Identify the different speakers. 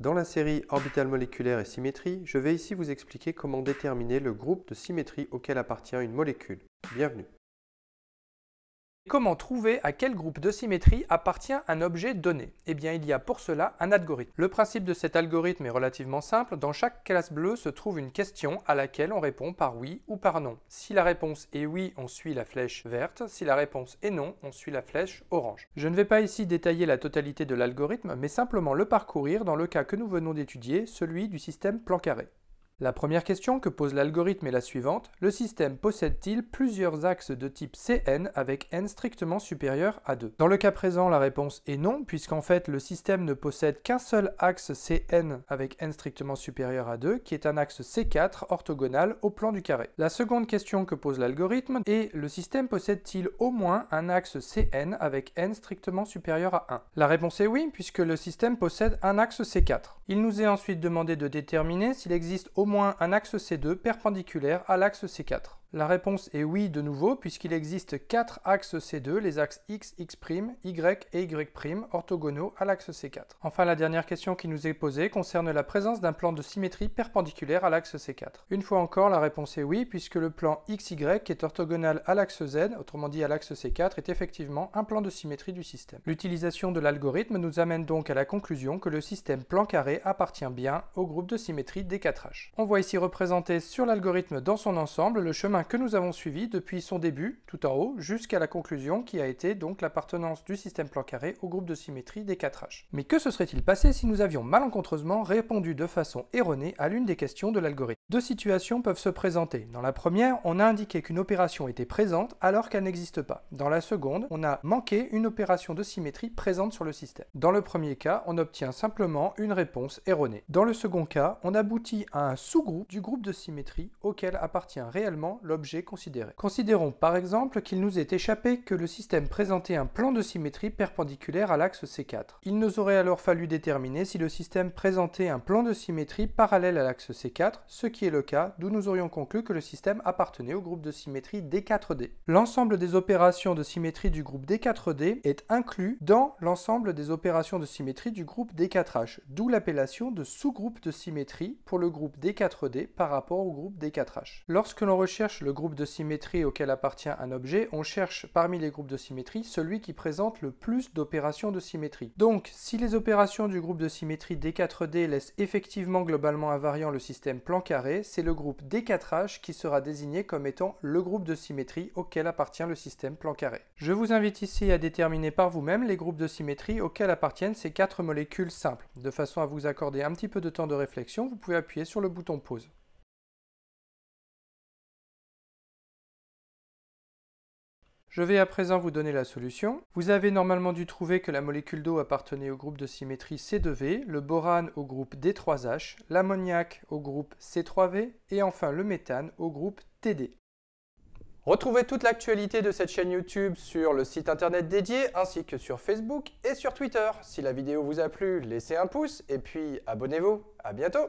Speaker 1: Dans la série Orbital moléculaire et symétrie, je vais ici vous expliquer comment déterminer le groupe de symétrie auquel appartient une molécule. Bienvenue.
Speaker 2: Comment trouver à quel groupe de symétrie appartient un objet donné? Eh bien, il y a pour cela un algorithme. Le principe de cet algorithme est relativement simple. Dans chaque classe bleue se trouve une question à laquelle on répond par oui ou par non. Si la réponse est oui, on suit la flèche verte. Si la réponse est non, on suit la flèche orange. Je ne vais pas ici détailler la totalité de l'algorithme, mais simplement le parcourir dans le cas que nous venons d'étudier, celui du système Poincaré. La première question que pose l'algorithme est la suivante. Le système possède-t-il plusieurs axes de type Cn avec n strictement supérieur à 2? Dans le cas présent, la réponse est non, puisqu'en fait le système ne possède qu'un seul axe Cn avec n strictement supérieur à 2, qui est un axe C4 orthogonal au plan du carré. La seconde question que pose l'algorithme est: le système possède-t-il au moins un axe Cn avec n strictement supérieur à 1? La réponse est oui, puisque le système possède un axe C4. Il nous est ensuite demandé de déterminer s'il existe au moins un axe C2 perpendiculaire à l'axe C4. La réponse est oui de nouveau, puisqu'il existe 4 axes C2, les axes X, X', Y et Y' orthogonaux à l'axe C4. Enfin, la dernière question qui nous est posée concerne la présence d'un plan de symétrie perpendiculaire à l'axe C4. Une fois encore, la réponse est oui, puisque le plan XY est orthogonal à l'axe Z, autrement dit à l'axe C4, est effectivement un plan de symétrie du système. L'utilisation de l'algorithme nous amène donc à la conclusion que le système Poincaré appartient bien au groupe de symétrie D4H. On voit ici représenté sur l'algorithme dans son ensemble le chemin que nous avons suivi depuis son début, tout en haut, jusqu'à la conclusion qui a été donc l'appartenance du système Poincaré au groupe de symétrie D4H. Mais que se serait-il passé si nous avions malencontreusement répondu de façon erronée à l'une des questions de l'algorithme? Deux situations peuvent se présenter. Dans la première, on a indiqué qu'une opération était présente alors qu'elle n'existe pas. Dans la seconde, on a manqué une opération de symétrie présente sur le système. Dans le premier cas, on obtient simplement une réponse erronée. Dans le second cas, on aboutit à un sous-groupe du groupe de symétrie auquel appartient réellement l'objet considéré. Considérons par exemple qu'il nous est échappé que le système présentait un plan de symétrie perpendiculaire à l'axe C4. Il nous aurait alors fallu déterminer si le système présentait un plan de symétrie parallèle à l'axe C4, ce qui est le cas, d'où nous aurions conclu que le système appartenait au groupe de symétrie D4D. L'ensemble des opérations de symétrie du groupe D4D est inclus dans l'ensemble des opérations de symétrie du groupe D4H, d'où l'appellation de sous-groupe de symétrie pour le groupe D4D par rapport au groupe D4H. Lorsque l'on recherche le groupe de symétrie auquel appartient un objet, on cherche parmi les groupes de symétrie celui qui présente le plus d'opérations de symétrie. Donc, si les opérations du groupe de symétrie D4D laissent effectivement globalement invariant le système Poincaré, c'est le groupe D4H qui sera désigné comme étant le groupe de symétrie auquel appartient le système Poincaré. Je vous invite ici à déterminer par vous-même les groupes de symétrie auxquels appartiennent ces 4 molécules simples. De façon à vous accorder un petit peu de temps de réflexion, vous pouvez appuyer sur le bouton pause. Je vais à présent vous donner la solution. Vous avez normalement dû trouver que la molécule d'eau appartenait au groupe de symétrie C2V, le borane au groupe D3H, l'ammoniac au groupe C3V et enfin le méthane au groupe TD. Retrouvez toute l'actualité de cette chaîne YouTube sur le site internet dédié ainsi que sur Facebook et sur Twitter. Si la vidéo vous a plu, laissez un pouce et puis abonnez-vous. À bientôt!